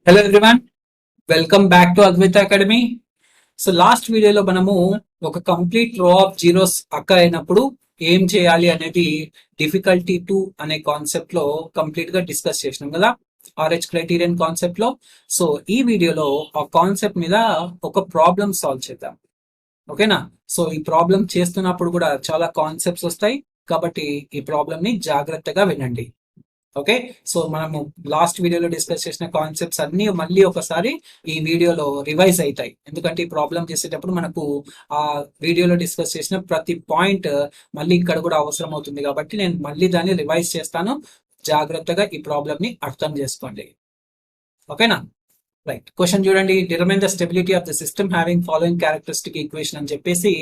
Hello everyone, welcome back to ADVAITHA ACADEMY. So last వీడియోలో మనము ఒక కంప్లీట్ రో ఆఫ్ జీరోస్ అక్కర్ అయినప్పుడు ఏం చేయాలి అనేది డిఫికల్టీ 2 అనే కాన్సెప్ట్ లో కంప్లీట్ గా డిస్కస్ చేసినాం కదా, RH క్రైటీరియన్ కాన్సెప్ట్ లో. సో ఈ వీడియోలో ఆ కాన్సెప్ట్ మీద ఒక ప్రాబ్లం సాల్వ్ చేద్దాం, ఓకేనా? సో ఈ ప్రాబ్లం చేస్తున్నప్పుడు కూడా చాలా కాన్సెప్ట్స్ వస్తాయి కాబట్టి ఈ ప్రాబ్లం ని జాగ్రత్తగా వినండి. ఓకే, సో మనము లాస్ట్ వీడియోలో డిస్కస్ చేసిన కాన్సెప్ట్స్ అన్ని మళ్ళీ ఒకసారి ఈ వీడియోలో రివైజ్ అవుతాయి, ఎందుకంటే ఈ ప్రాబ్లం చేసేటప్పుడు మనకు ఆ వీడియోలో డిస్కస్ చేసిన ప్రతి పాయింట్ మళ్ళీ ఇక్కడ కూడా అవసరం అవుతుంది కాబట్టి నేను మళ్ళీ దాన్ని రివైజ్ చేస్తాను. జాగ్రత్తగా ఈ ప్రాబ్లం ని అర్థం చేసుకోండి, ఓకేనా? రైట్, క్వశ్చన్ చూడండి. Determine the stability of the system having following characteristic equation అని చెప్పేసి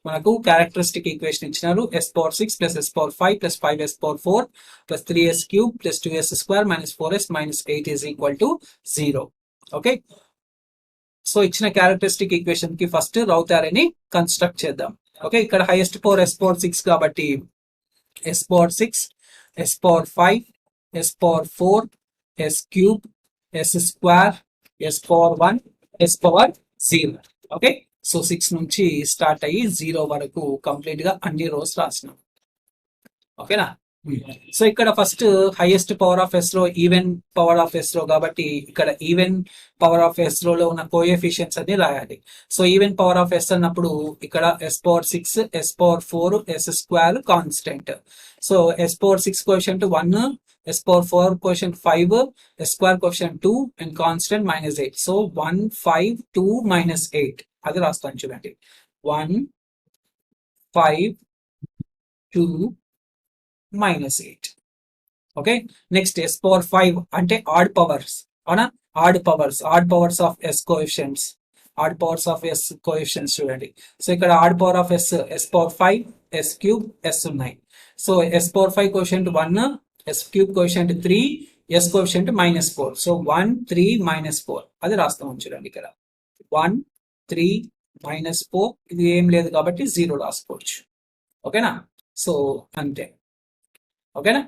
మనకు క్యారెక్టరిస్టిక్ ఈక్వేషన్ ఇచ్చినారు. s⁴ 6 + s⁴ 5 + 5s⁴ 4 + 3s³ + 2s² - 4s - 8 = 0. Okay, so ఇచ్చిన క్యారెక్టరిస్టిక్ ఈక్వేషన్ కి ఫస్ట్ రౌతారీని కన్స్ట్రక్ట్ చేద్దాం. ఓకే, ఇక్కడ హైయెస్ట్ పవర్ s⁴ 6 కాబట్టి s⁴ 6 s⁴ 5 s⁴ 4 s³ s², s⁴ 1 s⁴0. Okay, so 6 నుంచి స్టార్ట్ అయ్యి 0 వరకు కంప్లీట్ గా అన్ని రోస్ రాసినాం, ఓకేనా? సో ఇక్కడ first highest power of s లో ఈవెన్ పవర్ ఆఫ్ s లో కాబట్టి ఇక్కడ ఈవెన్ పవర్ ఆఫ్ s లో ఉన్న కోఎఫిషియన్స్ అన్ని రాయాలి. So even power of s అన్నప్పుడు ఇక్కడ s⁴ 6 s⁴ 4 s² constant. So s⁴ 6 coefficient 1, s⁴ coefficient 5, s² coefficient 2 and constant -8. So 1 5 2 -8 అది రాస్తాను చూడండి. 1 5 2 -8. ఓకే, నెక్స్ట్ s⁴ 5 అంటే ఆడ్ పవర్స్, అవునా? Odd powers of s coefficients, odd powers of s coefficients చూడండి. So ఇక్కడ odd power of s⁴ 5 s³ s ఉన్నాయి. So s⁴ 5 coefficient 1, s³ coefficient 3, s coefficient -4. So 1 3 -4 అది రాస్తాం చూడండి. ఇక్కడ 1 3 -4 ఇది ఏం లేదు కాబట్టి 0 రాసుకోవచ్చు, ఓకేనా? సో అంతే, ఓకేనా?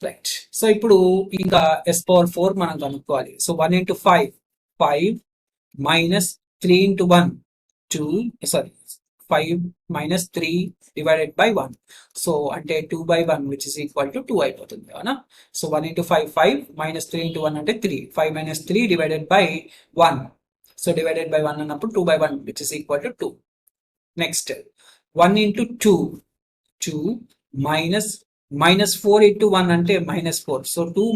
రైట్, సో ఇప్పుడు ఇంకా s⁴ మనం కనుక్కోవాలి. So 1 × 5 5 -3 × 1 2, sorry 5 - 3 divided by 1. So అంటే 2/1 విచ్ ఇస్ ఈక్వల్ టు 2 అయిపోతుంది, అవునా? సో 1 × 5 5 -3 × 1 అంటే 3, 5 - 3 divided by 1. So divided by 1 అన్నప్పుడు 2/1 which is equal to 2. Next 1 × 2 2 -4 × 1 అంటే -4. So 2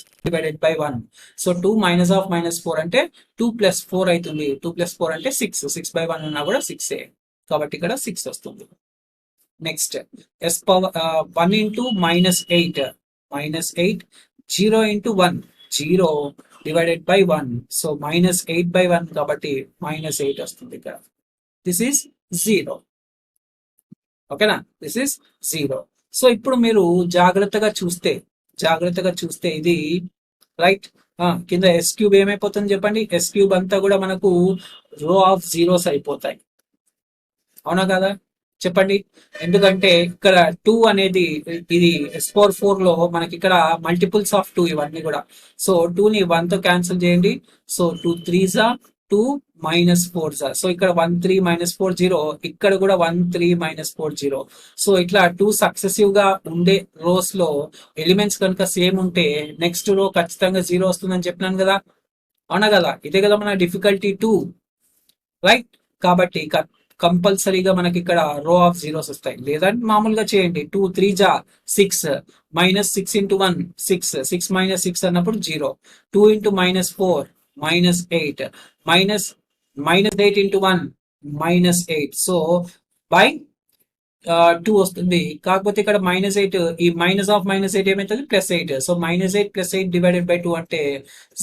- divided by 1. సో 2 - 4 అంటే 2 + 4 అవుతుంది. 2 + 4 అంటే 6, 6/1 ఉన్నా కూడా 6 కాబట్టి ఇక్కడ 6 వస్తుంది. Next 1 × -8 -8 0 × 1 0 divided by 1. సో -8/1 కాబట్టి -8 వస్తుంది ఇక్కడ. దిస్ ఈస్ 0, ఓకేనా? This is 0. సో ఇప్పుడు మీరు జాగ్రత్తగా చూస్తే ఇది రైట్ కింద s³ ఏమైపోతుంది చెప్పండి. s³ అంతా కూడా మనకు రో ఆఫ్ జీరోస్ అయిపోతాయి, అవునా కదా? చెప్పండి. ఎందుకంటే ఇక్కడ 2 అనేది ఇది s⁴ లో మనకి ఇక్కడ మల్టిపుల్స్ ఆఫ్ 2 ఇవన్నీ కూడా. సో 2ని 1 తో క్యాన్సిల్ చేయండి. So 2 3s 2 -4s. సో ఇక్కడ 1 3 -4 0, ఇక్కడ కూడా 1 3 -4 0. సో ఇట్లా 2 సక్సెసివ్ గా ఉండే రోస్ లో ఎలిమెంట్స్ కనుక సేమ్ ఉంటే నెక్స్ట్ రో ఖచ్చితంగా 0 వస్తుందని చెప్పినాను కదా, అవునా కదా? ఇదే కదా మన డిఫికల్టీ 2, రైట్? కాబట్టి కంపల్సరీగా మనకి ఇక్కడ రో ఆఫ్ జీరోస్ వస్తాయి. లేదంటే మామూలుగా చేయండి. 2 3s 6 -6 × 1 6 6 - 6 అన్నప్పుడు 0. 2 × -4 -8 -8 × 1 -8. సో బై 2 వస్తుంది. కాకపోతే ఇక్కడ -8 ఈ -8 ఏమవుతుంది +8. సో -8 + 8 డివైడెడ్ బై 2 అంటే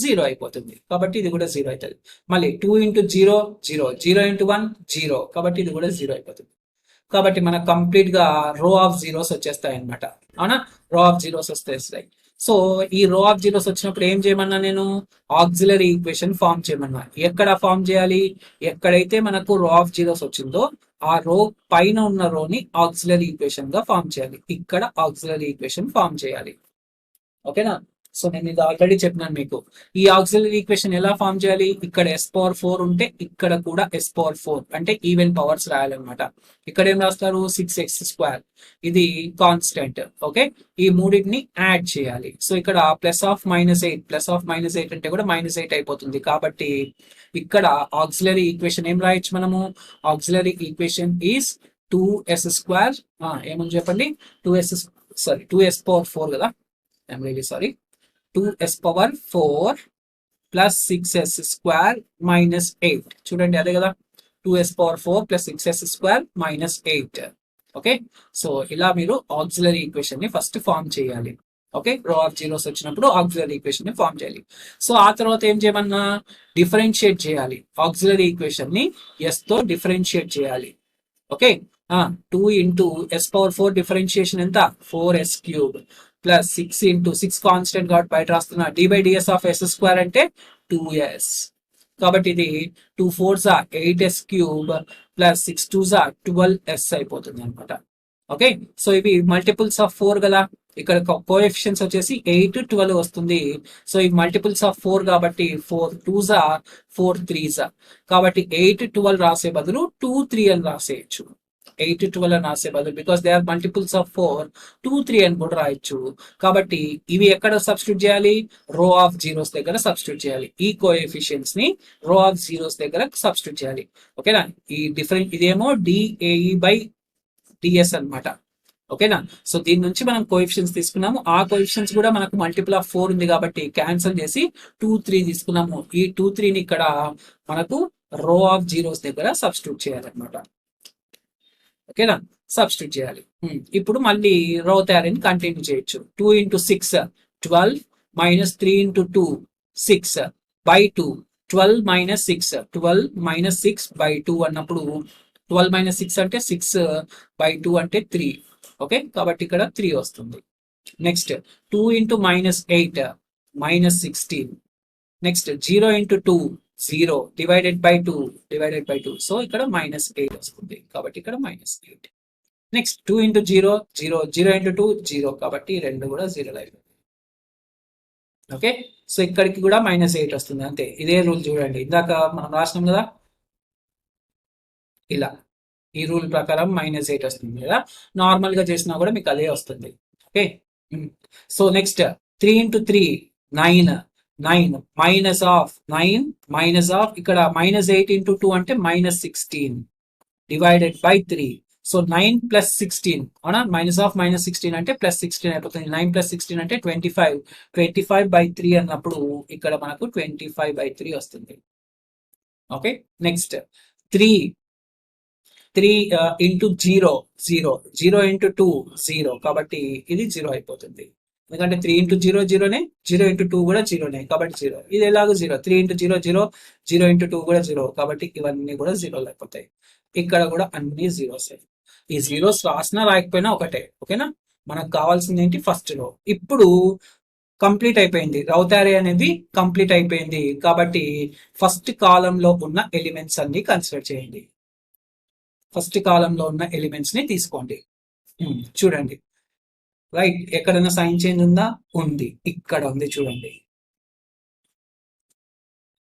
0 అయిపోతుంది. కాబట్టి ఇది కూడా 0 అవుతుంది. మళ్ళీ 2 × 0 0 0 × 1 0 కాబట్టి ఇది కూడా 0 అయిపోతుంది. కాబట్టి మనకు కంప్లీట్ గా రో ఆఫ్ జీరోస్ వచ్చేస్తాయి అనమాట, అవునా? రో ఆఫ్ జీరోస్ వస్తాయి. సో ఈ రో ఆఫ్ జీరోస్ వచ్చినప్పుడు ఏం చేయమన్నా, నేను ఆక్సిలరీ ఈక్వేషన్ ఫామ్ చేయమన్నా. ఎక్కడ ఫామ్ చేయాలి? ఎక్కడైతే మనకు రో ఆఫ్ జీరోస్ వచ్చిందో ఆ రో పైన ఉన్న రోని ఆక్సిలరీ ఈక్వేషన్ గా ఫామ్ చేయాలి. ఇక్కడ ఆక్సిలరీ ఈక్వేషన్ ఫామ్ చేయాలి, ఓకేనా? సో నేను ఇది ఆల్రెడీ చెప్పినాను మీకు. ఈ ఆక్సిలరీ ఈక్వేషన్ ఎలా ఫామ్ చేయాలి, ఇక్కడ ఎస్ పవర్ 4 ఉంటే ఇక్కడ కూడా ఎస్ పవర్ 4 అంటే ఈవెన్ పవర్స్ రాయాలన్నమాట. ఇక్కడ ఏం రాస్తారు 6x², ఇది కాన్స్టెంట్. ఓకే, ఈ మూడింటిని యాడ్ చేయాలి. సో ఇక్కడ +(-8) అంటే కూడా -8 అయిపోతుంది. కాబట్టి ఇక్కడ ఆక్సిలరీ ఈక్వేషన్ ఏం రాయొచ్చు మనము, ఆక్సిలరీ ఈక్వేషన్ ఈస్ 2s², ఏమని చెప్పండి, 2s పవర్ 4 కదా, I'm really sorry, 2s power 4 plus 6s² minus 8. చూడండి అదే కదా, 2s power 4 plus 6s² minus 8. Okay, so ఇలా మీరు ఆక్సిలరీ ఈక్వేషన్ ని ఫస్ట్ ఫామ్ చేయాలి. ఓకే, రో ఆఫ్ జీరోస్ వచ్చినప్పుడు ఆక్సిలరీ ఈక్వేషన్ ని ఫామ్ చేయాలి. సో ఆ తర్వాత ఏం చేయమన్నా, డిఫరెన్షియేట్ చేయాలి. ఆక్సిలరీ ఈక్వేషన్ ని ఎస్ తో డిఫరెన్షియేట్ చేయాలి. Okay, 2 into s power 4 differentiation ఎంత, 4s³ ప్లస్ 6 ఇంటూ 6 కాన్స్టెంట్ కాబట్టి బయట రాస్తున్నా, d/ds ఆఫ్ s² అంటే 2s. కాబట్టి ఇది 2 4s 8s³ plus 6 2s 12s అయిపోతుంది అనమాట. ఓకే, సో ఇవి మల్టిపుల్స్ ఆఫ్ 4 కదా, ఇక్కడ కోఎఫిషియన్స్ వచ్చేసి 8 12 వస్తుంది. సో ఇవి మల్టిపుల్స్ ఆఫ్ 4 కాబట్టి 4 2s 4 3s, కాబట్టి 8 12 రాసే బదులు 2 3 అని రాసేయచ్చు. 8 12 అని రాసే బదులు, because they are multiples of 4, 2 3 అని కూడా రాయొచ్చు. కాబట్టి ఇవి ఎక్కడ సబ్స్టిట్యూట్ చేయాలి, రో ఆఫ్ జీరోస్ దగ్గర సబ్స్టిట్యూట్ చేయాలి. ఈ కోఎఫిషియన్స్ ని రో ఆఫ్ జీరోస్ దగ్గర సబ్స్టిట్యూట్ చేయాలి. ఓకేనా, ఈ డిఫరెంట్ ఇదేమో DAE/DS అన్నమాట. ఓకేనా, సో దీని నుంచి మనం కోఎఫిషియన్స్ తీసుకున్నాము. ఆ కోఎఫిషియన్స్ కూడా మనకు మల్టిపుల్ ఆఫ్ 4 ఉంది కాబట్టి క్యాన్సిల్ చేసి 2 3 తీసుకున్నాము. ఈ 2 3 ని ఇక్కడ మనకు రో ఆఫ్ జీరోస్ దగ్గర సబ్స్టిట్యూట్ చేయాలన్నమాట. ఓకేనా, సబ్స్టిట్యూట్ చేయాలి. ఇప్పుడు మళ్ళీ రో థియరీని కంటిన్యూ చేయొచ్చు. 2 into 6 12 minus 3 into 2 6 by 2, 12 minus 6 12 minus 6 by 2 అన్నప్పుడు 12 మైనస్ 6 అంటే 6 బై 2 అంటే 3. ఓకే, కాబట్టి ఇక్కడ 3 వస్తుంది. Next 2 into -8 -16. Next 0 into 2 0 divided by 2 so ఇక్కడ -8 వస్తుంది. కాబట్టి ఇక్కడ -8. నెక్స్ట్ 2 ఇంటూ 0 0 0 ఇంటూ 2 0, కాబట్టి రెండు కూడా 0 అయిపోతుంది. ఓకే, సో ఇక్కడికి కూడా -8 వస్తుంది. అంతే, ఇదే రూల్ చూడండి, ఇందాక మనం రాసినాం కదా, ఇలా ఈ రూల్ ప్రకారం -8 వస్తుంది కదా, నార్మల్ గా చేసినా కూడా మీకు అదే వస్తుంది. Okay, so next 3 into 3 9 9 minus of 9 minus of ఇక్కడ -8 ఇంటూ 2 అంటే -16 డివైడెడ్ బై 3. సో 9 ప్లస్ 16, అవునా, -16 అంటే +16 అయిపోతుంది. 9 ప్లస్ 16 అంటే 25. 25 బై 3 అన్నప్పుడు ఇక్కడ మనకు 25 బై 3 వస్తుంది. ఓకే, నెక్స్ట్ 3 ఇంటూ 0 0 0 ఇంటూ 2 0, కాబట్టి ఇది 0 అయిపోతుంది. ఎందుకంటే 3 ఇంటూ 0 0నే, 0 ఇంటూ 2 కూడా 0నే, కాబట్టి 0. ఇది ఎలాగో 0. 3 ఇంటూ 0 0, 0 ఇంటూ 2 కూడా 0, కాబట్టి ఇవన్నీ కూడా 0 అయిపోతాయి. ఇక్కడ కూడా అన్ని జీరోస్. ఈ జీరోస్ రాసినా రాయకపోయినా ఒకటే. ఓకేనా, మనకు కావాల్సింది ఏంటి, ఫస్ట్ రో. ఇప్పుడు కంప్లీట్ అయిపోయింది, రౌతారీ అనేది కంప్లీట్ అయిపోయింది. కాబట్టి ఫస్ట్ కాలంలో ఉన్న ఎలిమెంట్స్ అన్ని కన్సిడర్ చేయండి. ఫస్ట్ కాలంలో ఉన్న ఎలిమెంట్స్ ని తీసుకోండి. చూడండి, రైట్, ఎక్కడైనా సైన్ చేంజ్ ఉందా, ఉంది, ఇక్కడ ఉంది, చూడండి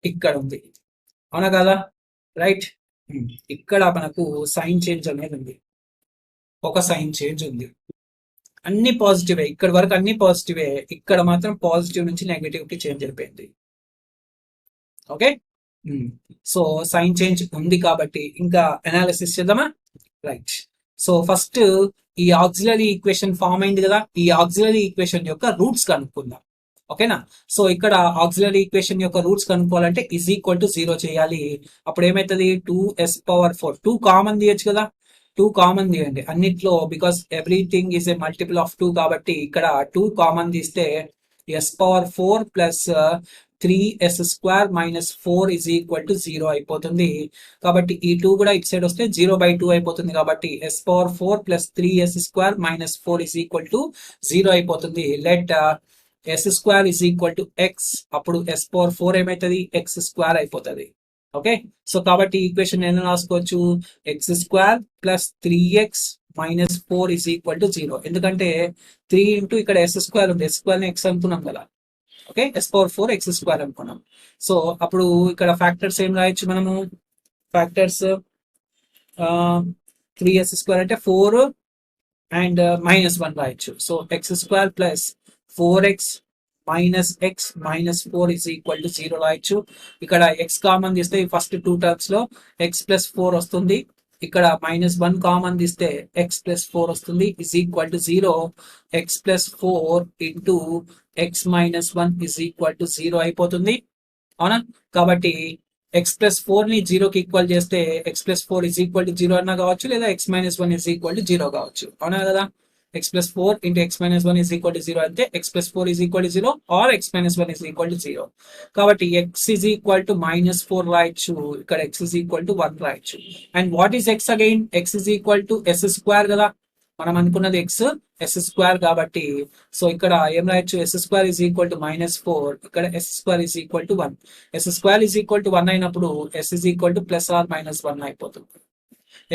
ఇక్కడ ఉంది, అవునా కదా, రైట్. ఇక్కడ మనకు సైన్ చేంజ్ అనేది ఉంది, ఒక సైన్ చేంజ్ ఉంది. అన్ని పాజిటివే, ఇక్కడ వరకు అన్ని పాజిటివే, ఇక్కడ మాత్రం పాజిటివ్ నుంచి నెగటివ్ కి చేంజ్ అయిపోయింది. ఓకే, సో సైన్ చేంజ్ ఉంది కాబట్టి ఇంకా అనాలిసిస్ చేద్దామా, రైట్. సో ఫస్ట్ ఈ ఆక్సిలరీ ఈక్వేషన్ ఫామ్ అయింది కదా, ఈ ఆక్సిలరీ ఈక్వేషన్ యొక్క రూట్స్ కనుక్కుందాం. ఓకేనా, సో ఇక్కడ ఆక్సిలరీ ఈక్వేషన్ యొక్క రూట్స్ కనుక్కోవాలంటే =0 చేయాలి. అప్పుడు ఏమైతుంది, 2s⁴ 2 కామన్ తీయచ్చు కదా, 2 కామన్ తీయండి అన్నిట్లో, because everything is a multiple of 2 కాబట్టి ఇక్కడ 2 కామన్ తీస్తే s⁴ ప్లస్ 3s² మైనస్ 4 = 0 అయిపోతుంది. కాబట్టి ఈ 2 కూడా ఇటు సైడ్ వస్తే 0/2 అయిపోతుంది. కాబట్టి s⁴ ప్లస్ 3s² మైనస్ 4 = 0 అయిపోతుంది. లెట్ s² x, అప్పుడు s⁴ ఏమైతుంది, x² అయిపోతుంది. ఓకే, సో కాబట్టి ఈక్వేషన్ నేను రాసుకోవచ్చు, x² ప్లస్ 3x మైనస్ 4 = 0. ఎందుకంటే 3 ఇంటూ ఇక్కడ s² ఉంది, s² ని x అనుకున్నాం కదా, okay, s power 4 x square అనుకున్నాం. సో అప్పుడు ఇక్కడ ఫ్యాక్టర్స్ ఏం రాయొచ్చు మనము? ఫ్యాక్టర్స్ 3s స్క్వేర్ అంటే 4 అండ్ -1 రాయొచ్చు. So X square plus 4x minus 4 is equal to 0 రాయొచ్చు. ఇక్కడ ఎక్స్ కామన్ తీస్తే ఫస్ట్ టూ టర్మ్స్ లో x ప్లస్ 4 వస్తుంది. ఇక్కడ -1 కామన్ తీస్తే x ప్లస్ 4 వస్తుంది is equal to 0. X plus 4 into x minus 1 is equal to 0 అయిపోతుంది. అవునా? కాబట్టి ఎక్స్ ప్లస్ 4 ని 0 కి ఈక్వల్ చేస్తే x plus 4 is equal to 0 అన్నా కావచ్చు, లేదా x minus 1 is equal to 0 కావచ్చు. అవునా కదా? X plus 4 into x minus 1 is equal to 0 అంటే x plus 4 is equal to 0 or x minus 1 is equal to 0. కాబట్టి ఎక్స్ ఇస్ ఈక్వల్ టు -4 రాయొచ్చు, ఇక్కడ ఎక్స్ ఇస్ ఈక్వల్ టు 1 రాయొచ్చు. And what is x again? X is equal to s square కదా, మనం అనుకున్నది x s square కాబట్టి so ఇక్కడ ఏం రాయొచ్చు? S square is equal to -4, ఇక్కడ s square is equal to 1. S square is equal to 1 అయినప్పుడు s is equal to plus or -1 అయిపోతుంది.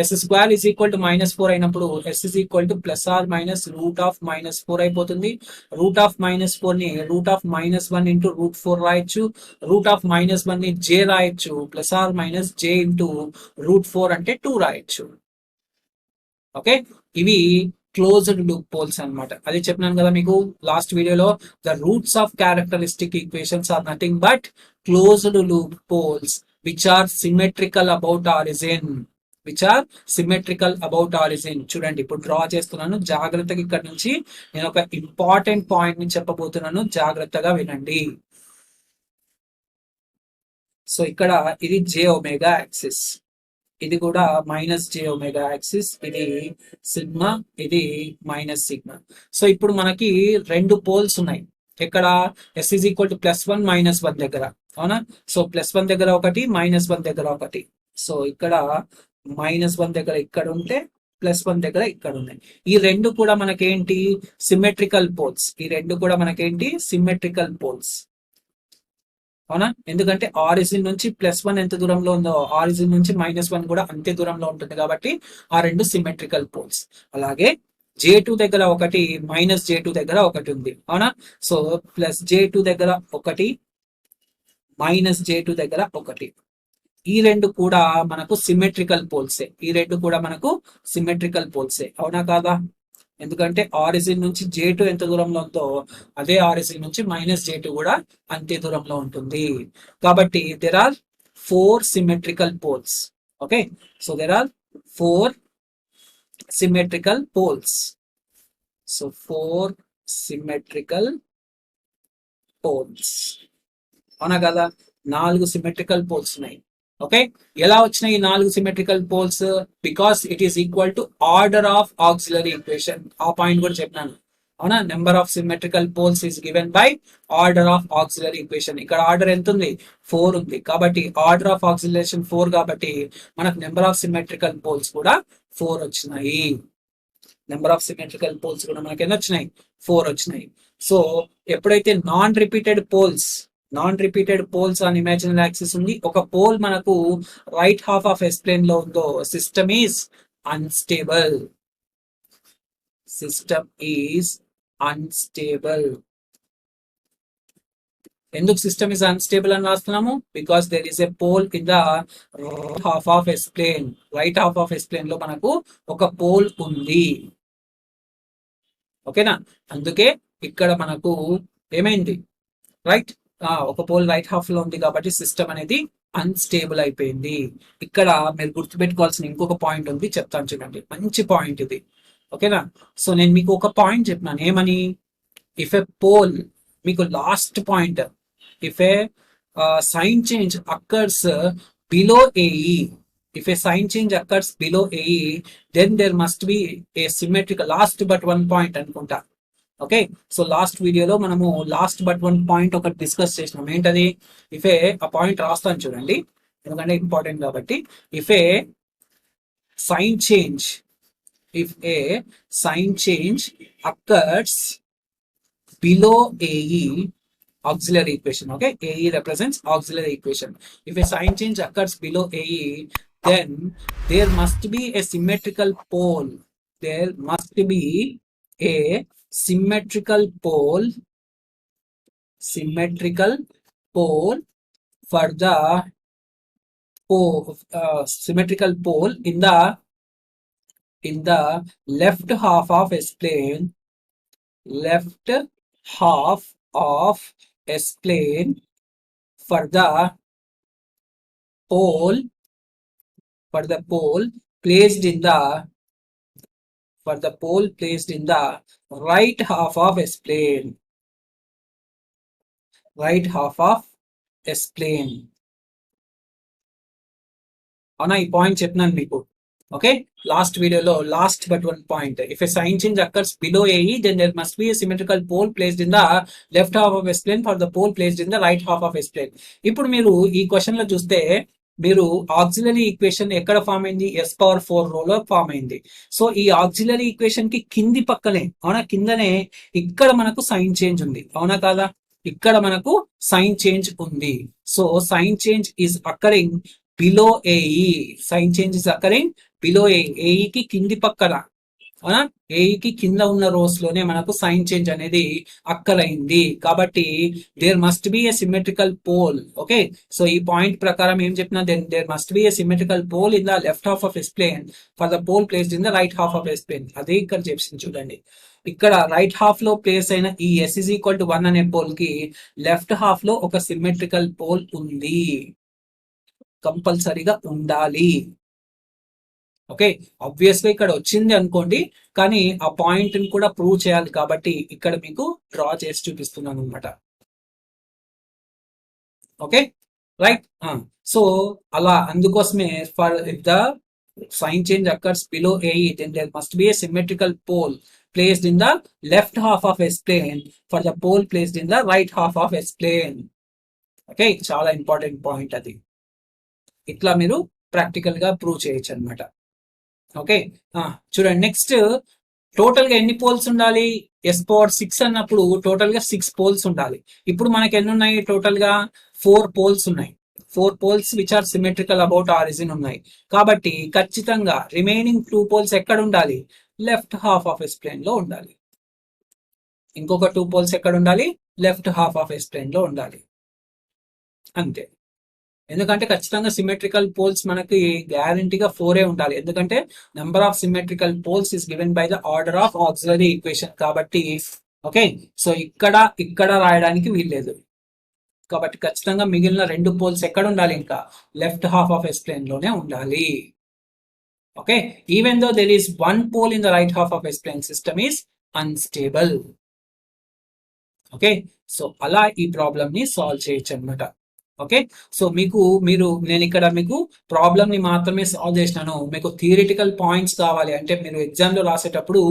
S square is equal to -4 అయినప్పుడు s is equal to plus or minus root of -4 అయిపోతుంది. Root of -4 ని root of -1 into √4 రాయొచ్చు. Root of -1 ని j రాయొచ్చు, plus or minus j into √4 అంటే 2 రాయొచ్చు. Okay, ఇవి క్లోజ్డ్ లూప్ పోల్స్ అన్నమాట. అది చెప్పినాను కదా మీకు లాస్ట్ వీడియోలో. The roots of characteristic equations are nothing but closed loop poles which are symmetrical about origin. చూడండి, ఇప్పుడు డ్రా చేస్తున్నాను జాగ్రత్తగా. ఇక్కడ నుంచి నేను ఒక ఇంపార్టెంట్ పాయింట్ ని చెప్పబోతున్నాను, జాగ్రత్తగా వినండి. సో ఇక్కడ ఇది జే ఒమేగా యాక్సిస్, ఇది కూడా -j⍵ యాక్సిస్, ఇది సిగ్మా, ఇది -σ. సో ఇప్పుడు మనకి రెండు పోల్స్ ఉన్నాయి. ఇక్కడ s ఈజ్ ఈక్వల్ టు +1 -1 దగ్గర. అవునా? సో +1 దగ్గర ఒకటి, -1 దగ్గర ఒకటి. సో ఇక్కడ -1 దగ్గర ఇక్కడ ఉంటే +1 దగ్గర ఇక్కడ ఉన్నాయి. ఈ రెండు కూడా మనకేంటి? Symmetrical poles. ఈ రెండు కూడా మనకేంటి? Symmetrical poles. అవునా? ఎందుకంటే ఆరిజిన్ నుంచి +1 ఎంత దూరంలో ఉందో ఆరిజిన్ నుంచి -1 కూడా అంతే దూరంలో ఉంటుంది కాబట్టి ఆ రెండు సిమెట్రికల్ పోల్స్. అలాగే J2 దగ్గర ఒకటి, -J2 దగ్గర ఒకటి ఉంది. అవునా? సో +J2 దగ్గర ఒకటి, -J2 దగ్గర ఒకటి. ఈ రెండు కూడా మనకు సిమెట్రికల్ పోల్సే. అవునా కాదా? ఎందుకంటే ఆరిజిన్ నుంచి J2 ఎంత దూరంలో ఉందో అదే ఆరిజిన్ నుంచి -J2 కూడా అంతే దూరంలో ఉంటుంది. కాబట్టి there are 4 symmetrical poles. Okay, so there are 4 symmetrical poles. So 4 symmetrical poles. అవునా కదా? 4 సిమెట్రికల్ పోల్స్ ఉన్నాయి. ఓకే, ఎలా వచ్చినాయి ఈ 4 symmetrical poles? Because it is equal to order of auxiliary equation. ఆ పాయింట్ కూడా చెప్పినాను. అవునా? Number of symmetrical poles is given by order of auxiliary equation. ఇక్కడ ఆర్డర్ ఎంత ఉంది? 4 ఉంది. కాబట్టి ఆర్డర్ ఆఫ్ ఆక్సిలరేషన్ 4 కాబట్టి మనకు నెంబర్ ఆఫ్ సిమెట్రికల్ పోల్స్ కూడా 4 వచ్చినాయి. నెంబర్ ఆఫ్ సిమెట్రికల్ పోల్స్ కూడా మనకి ఎన్ని వచ్చినాయి? 4 వచ్చినాయి. సో ఎప్పుడైతే non repeated poles on imaginary axis ఉంది, ఒక పోల్ మనకు right half of s plane లో ఉందో సిస్టమ్ ఈజ్ అన్స్టేబుల్. ఎందుకు సిస్టమ్ ఈజ్ అన్స్టేబుల్ అని రాస్తున్నాము? Because there is a pole in the half of s plane. Right half of s plane లో మనకు ఒక పోల్ ఉంది. ఓకేనా? అందుకే ఇక్కడ మనకు ఏమైంది? రైట్, ఒక పోల్ రైట్ హాఫ్ లో ఉంది కాబట్టి సిస్టమ్ అనేది అన్స్టేబుల్ అయిపోయింది. ఇక్కడ మీరు గుర్తుపెట్టుకోవాల్సిన ఇంకొక పాయింట్ ఉంది, చెప్తాను చూడండి. మంచి పాయింట్ ఇది. ఓకేనా? సో నేను మీకు ఒక పాయింట్ చెప్పినాను, ఏమని? ఇఫ్ ఎ పోల్, మీకు last point, if a sign change occurs below AE, then there must be a symmetrical, last but one point అనుకుంటా. ఓకే, సో లాస్ట్ వీడియోలో మనము లాస్ట్ బట్ వన్ పాయింట్ ఒకటి డిస్కస్ చేసినాం. ఏంటది? ఇఫే, ఆ పాయింట్ రాస్తాను చూడండి ఎందుకంటే ఇంపార్టెంట్ కాబట్టి. If a sign change occurs below AE, auxiliary equation. Okay, AE represents auxiliary equation. If a sign change occurs below AE, then there must be a symmetrical pole. symmetrical pole for the symmetrical pole in the left half of S plane, left half of S plane for the pole placed in the right half of S plane, right half of S plane. అవునా, ఈ point చెప్పినాను మీకు. Okay, last వీడియోలో last but one point, if a sign change occurs below AE then there must be a symmetrical pole placed in the left half of s plane for the pole placed in the right half of s plane. ఇప్పుడు మీరు ఈ question లో చూస్తే మీరు auxiliary equation ఎక్కడ form అయింది, s power 4 రోలో form అయింది. సో ఈ ఆక్సిలరీ ఈక్వేషన్ కి కింది పక్కనే, అవునా, కిందనే ఇక్కడ మనకు సైన్ చేంజ్ ఉంది, అవునా కాదా, ఇక్కడ మనకు సైన్ చేంజ్ ఉంది. So sign change is occurring below AE, sign change is occurring below AE కి కింది పక్కన, అవునా, ఏఈకి కింద ఉన్న రోస్ లోనే మనకు సైన్ చేంజ్ అనేది అక్కరైంది. కాబట్టి there must be a symmetrical pole. Okay, so ఈ పాయింట్ ప్రకారం ఏం చెప్పినా, then there must be a symmetrical pole in the left half of s plane for the pole placed in the right half of s plane. అదే ఇక్కడ చెప్పింది చూడండి, ఇక్కడ right half లో ప్లేస్ అయిన ఈ ఎస్ ఇస్ ఈక్వల్ టు 1 అనే pole కి లెఫ్ట్ హాఫ్ లో ఒక సిమెట్రికల్ పోల్ ఉంది, కంపల్సరీగా ఉండాలి. ఓకే, ఆబ్వియస్గా ఇక్కడ వచ్చింది అనుకోండి, కానీ ఆ పాయింట్ ని కూడా ప్రూవ్ చేయాలి కాబట్టి ఇక్కడ మీకు డ్రా చేసి చూపిస్తున్నాను అనమాట. Okay, right. సో అలా అందుకోసమే for if the sign change occurs below AE then there must be a symmetrical pole placed in the left half of s plane for the pole placed in the right half of s plane. Okay, చాలా important point అది. ఇట్లా మీరు practical గా prove చేయొచ్చు అనమాట. Okay, చూడండి next, total గా ఎన్ని పోల్స్ ఉండాలి, ఎస్ పవర్ 6 అన్నప్పుడు టోటల్ గా 6 పోల్స్ ఉండాలి. ఇప్పుడు మనకి ఎన్ని ఉన్నాయి, టోటల్ గా 4 పోల్స్ ఉన్నాయి. 4 poles which are symmetrical about origin ఉన్నాయి. కాబట్టి ఖచ్చితంగా రిమైనింగ్ 2 పోల్స్ ఎక్కడ ఉండాలి, left half of s plane లో ఉండాలి. ఇంకొక 2 పోల్స్ ఎక్కడ ఉండాలి, left half of s plane లో ఉండాలి. అంతే. ఎందుకంటే ఖచ్చితంగా సిమెట్రికల్ పోల్స్ మనకి గ్యారంటీగా 4 ఉండాలి. ఎందుకంటే number of symmetrical poles is given by the order of auxiliary equation. కాబట్టి ఓకే, సో ఇక్కడ రాయడానికి వీల్లేదు. కాబట్టి ఖచ్చితంగా మిగిలిన 2 పోల్స్ ఎక్కడ ఉండాలి, ఇంకా left half of s plane లోనే ఉండాలి. Okay, even though there is 1 pole in the right half of s plane system is unstable. Okay, so అలా ఈ ప్రాబ్లమ్ ని సాల్వ్ చేయొచ్చు అనమాట. ఓకే, సో నేను ఇక్కడ మీకు ప్రాబ్లమ్ ని మాత్రమే సాల్వ్ చేసినాను. మీకు థియరిటికల్ పాయింట్స్ కావాలి అంటే మీరు ఎగ్జామ్ లో రాసేటప్పుడు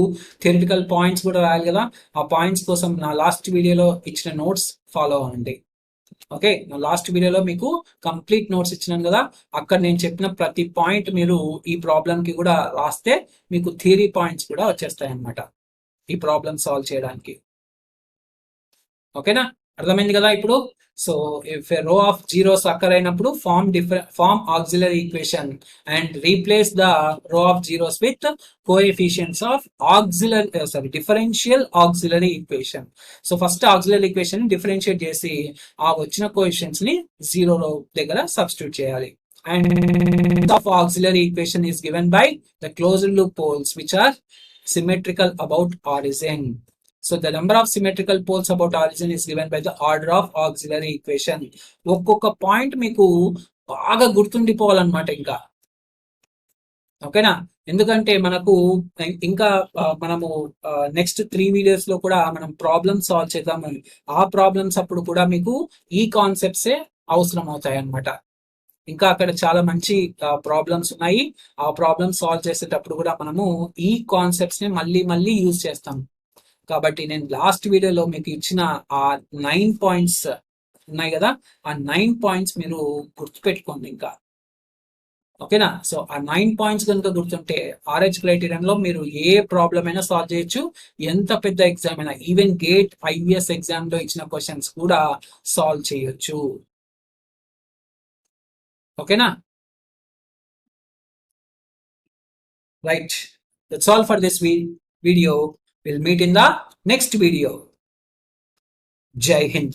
థియరిటికల్ పాయింట్స్ కూడా రాయాలి కదా. ఆ పాయింట్స్ కోసం నా లాస్ట్ వీడియోలో ఇచ్చిన నోట్స్ ఫాలో అవ్వండి. ఓకే, నా లాస్ట్ వీడియోలో మీకు కంప్లీట్ నోట్స్ ఇచ్చినాను కదా, అక్కడ నేను చెప్పిన ప్రతి పాయింట్ మీరు ఈ ప్రాబ్లం కి కూడా రాస్తే మీకు థియరీ పాయింట్స్ కూడా వచ్చేస్తాయి అన్నమాట ఈ ప్రాబ్లం సాల్వ్ చేయడానికి. ఓకేనా, అర్థమైంది కదా ఇప్పుడు. సో ఇఫ్ ఎ రో ఆఫ్ జీరోస్ అక్కర్ అయినప్పుడు form auxiliary equation and replace the row of zeros with coefficients of differential auxiliary equation. So first auxiliary equation differentiate చేసి ఆ వచ్చిన కోఎఫిషియెంట్స్ ని 0 దగ్గర సబ్స్టిట్యూట్ చేయాలి. And of auxiliary equation is given by the closed loop poles which are symmetrical about origin. So the number of symmetrical poles about origin is given by the order of auxiliary equation. ఒక్కొక్క point మీకు బాగా గుర్తుండిపోవాలన్నమాట ఇంకా. ఓకేనా, ఎందుకంటే మనకు ఇంకా మనము next 3 videos లో కూడా మనం ప్రాబ్లమ్స్ సాల్వ్ చేద్దాం. ఆ ప్రాబ్లమ్స్ అప్పుడు కూడా మీకు ఈ కాన్సెప్ట్సే అవసరం అవుతాయి అన్నమాట. ఇంకా అక్కడ చాలా మంచి ప్రాబ్లమ్స్ ఉన్నాయి. ఆ ప్రాబ్లమ్స్ సాల్వ్ చేసేటప్పుడు కూడా మనము ఈ కాన్సెప్ట్స్ ని మళ్ళీ యూజ్ చేస్తాం. కాబట్టి నేను లాస్ట్ వీడియోలో మీకు ఇచ్చిన ఆ 9 పాయింట్స్ ఉన్నాయి కదా, ఆ 9 పాయింట్స్ మీరు గుర్తుపెట్టుకోండి ఇంకా. ఓకేనా, సో ఆ 9 పాయింట్స్ కనుక గుర్తుంటే RH క్రైటీరియన్ లో మీరు ఏ ప్రాబ్లం అయినా సాల్వ్ చేయొచ్చు. ఎంత పెద్ద ఎగ్జామ్ అయినా, ఈవెన్ గేట్ IVS ఎగ్జామ్ లో ఇచ్చిన క్వశ్చన్స్ కూడా సాల్వ్ చేయొచ్చు. ఓకేనా, right. That's all for this video. We'll meet in the next video. Jai Hind.